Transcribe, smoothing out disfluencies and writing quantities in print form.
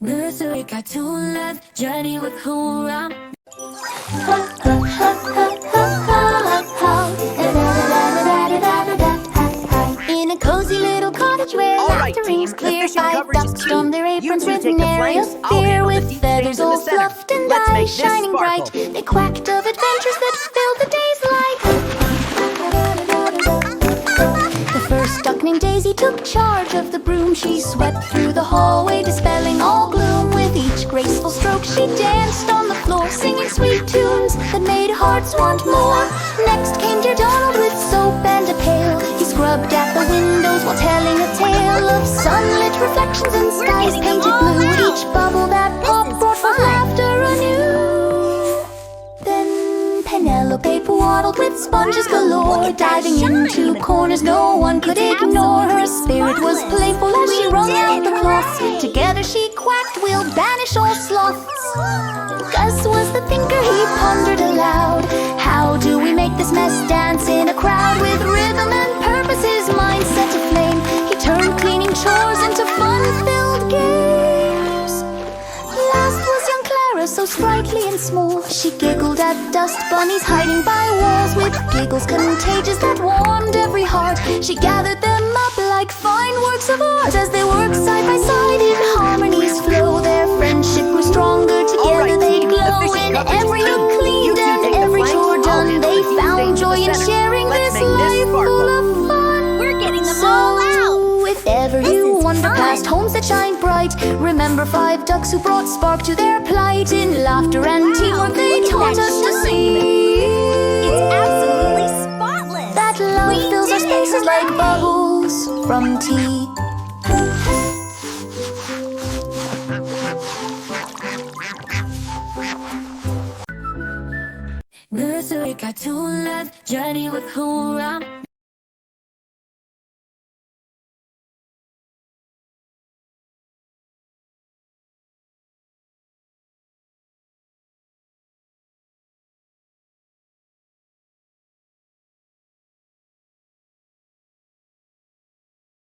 Nursery cartoon love, journey with wrung. In a cozy little cottage where laughter rings clear, 5 ducks storm their aprons with nary of fear. With feathers all fluffed and eyes shining bright, they quacked of adventures that filled the day's light. The first duck named Daisy took charge of the broom. She swept through the hallway, dispelling all gloom. With each graceful stroke she danced on the floor, singing sweet tunes that made hearts want more. Next came dear Donald with soap and a pail. He scrubbed at the windows while telling a tale of sunlit reflections and skies painted blue. Each bubble that popped brought forth laughter anew. Then Penelope waddled with sponges galore, diving into corners no one could ignore. Her spirit was playful as she wrung out the cloths. Together she quacked, we'll banish all sloths. Gus was the thinker, he pondered aloud. How do we make this mess dance in a crowd? With rhythm and purpose his mind set aflame. He turned cleaning chores into fun-filled games. Last was young Clara, so sprightly and small. She giggled at dust bunnies hiding by walls. With giggles contagious that warmed every heart, she gathered them up like fine works of art. As they worked side by side in harmony's flow, their friendship grew stronger. Together they'd glow. In every look cleaned and every chore done, they found joy in sharing this life full of fun. We're getting them all out. If ever you wander past homes that shine bright, remember 5 ducks who brought spark to their plight. In laughter and teamwork they taught us to see. It's absolutely spotless. That love fills our spaces like bubbles from tea. Nursery cartoon love, journey with wrung.